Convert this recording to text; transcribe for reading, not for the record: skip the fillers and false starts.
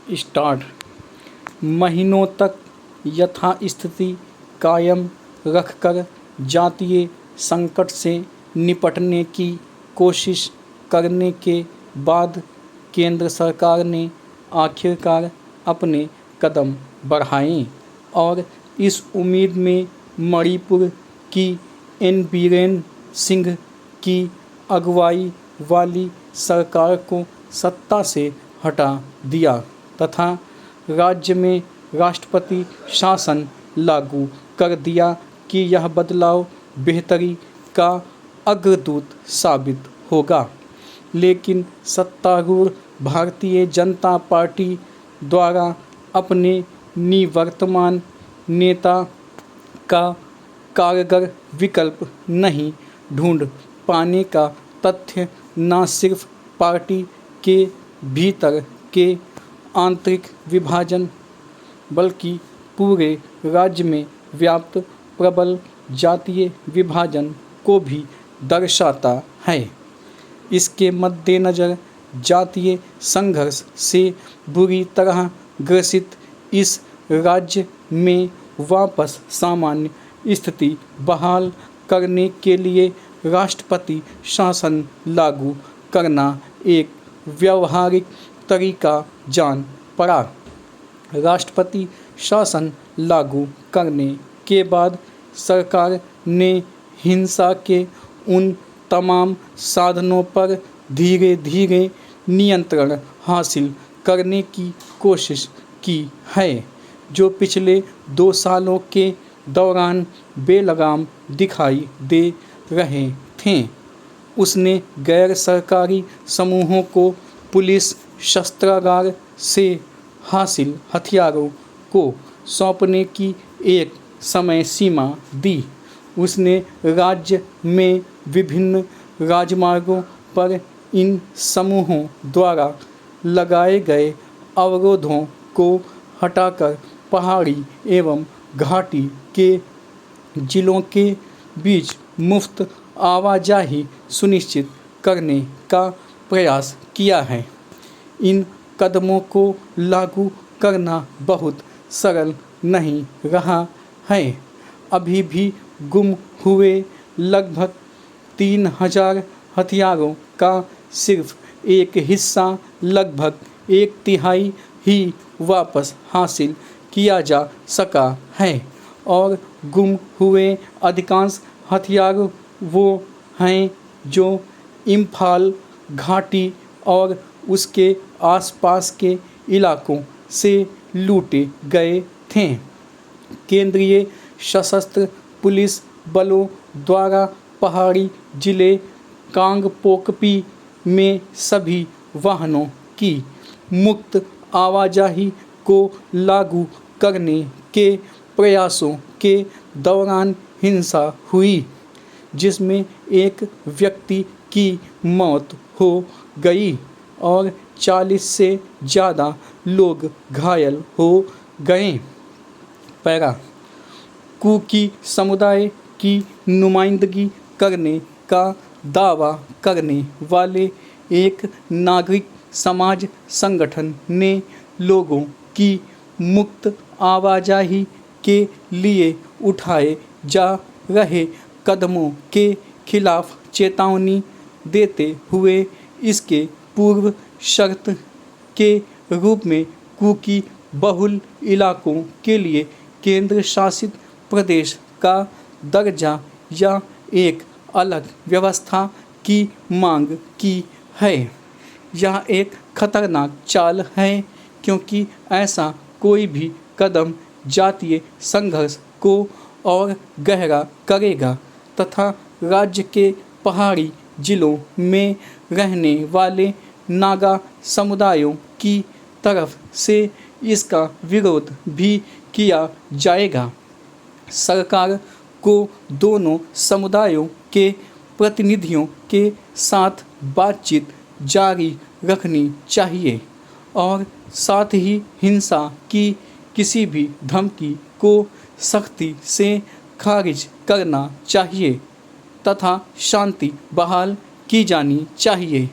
Start. महीनों तक यथास्थिति कायम रखकर जातीय संकट से निपटने की कोशिश करने के बाद केंद्र सरकार ने आखिरकार अपने कदम बढ़ाए और इस उम्मीद में मणिपुर की एन बीरेन सिंह की अगुवाई वाली सरकार को सत्ता से हटा दिया तथा राज्य में राष्ट्रपति शासन लागू कर दिया कि यह बदलाव बेहतरी का अग्रदूत साबित होगा। लेकिन सत्तारूढ़ भारतीय जनता पार्टी द्वारा अपने निवर्तमान नेता का कारगर विकल्प नहीं ढूंढ पाने का तथ्य न सिर्फ पार्टी के भीतर के आंतरिक विभाजन बल्कि पूरे राज्य में व्याप्त प्रबल जातीय विभाजन को भी दर्शाता है। इसके मद्देनज़र जातीय संघर्ष से बुरी तरह ग्रसित इस राज्य में वापस सामान्य स्थिति बहाल करने के लिए राष्ट्रपति शासन लागू करना एक व्यावहारिक तरीका जान पड़ा। राष्ट्रपति शासन लागू करने के बाद सरकार ने हिंसा के उन तमाम साधनों पर धीरे धीरे नियंत्रण हासिल करने की कोशिश की है जो पिछले 2 सालों के दौरान बेलगाम दिखाई दे रहे थे। उसने गैर सरकारी समूहों को पुलिस शस्त्रागार से हासिल हथियारों को सौंपने की एक समय सीमा दी। उसने राज्य में विभिन्न राजमार्गों पर इन समूहों द्वारा लगाए गए अवरोधों को हटाकर पहाड़ी एवं घाटी के जिलों के बीच मुफ्त आवाजाही सुनिश्चित करने का प्रयास किया है। इन कदमों को लागू करना बहुत सरल नहीं रहा है। अभी भी गुम हुए लगभग 3000 हथियारों का सिर्फ एक हिस्सा लगभग 1/3 ही वापस हासिल किया जा सका है और गुम हुए अधिकांश हथियार वो हैं जो इम्फाल घाटी और उसके आसपास के इलाकों से लूटे गए थे। केंद्रीय सशस्त्र पुलिस बलों द्वारा पहाड़ी जिले कांगपोकपी में सभी वाहनों की मुक्त आवाजाही को लागू करने के प्रयासों के दौरान हिंसा हुई जिसमें एक व्यक्ति की मौत हो गई और 40 से ज़्यादा लोग घायल हो गए। पैरा कुकी समुदाय की नुमाइंदगी करने का दावा करने वाले एक नागरिक समाज संगठन ने लोगों की मुक्त आवाजाही के लिए उठाए जा रहे कदमों के खिलाफ चेतावनी देते हुए इसके पूर्व शर्त के रूप में कुकी बहुल इलाकों के लिए केंद्र शासित प्रदेश का दर्जा या एक अलग व्यवस्था की मांग की है। यह एक खतरनाक चाल है क्योंकि ऐसा कोई भी कदम जातीय संघर्ष को और गहरा करेगा तथा राज्य के पहाड़ी जिलों में रहने वाले नागा समुदायों की तरफ से इसका विरोध भी किया जाएगा। सरकार को दोनों समुदायों के प्रतिनिधियों के साथ बातचीत जारी रखनी चाहिए और साथ ही हिंसा की किसी भी धमकी को सख्ती से खारिज करना चाहिए तथा शांति बहाल की जानी चाहिए।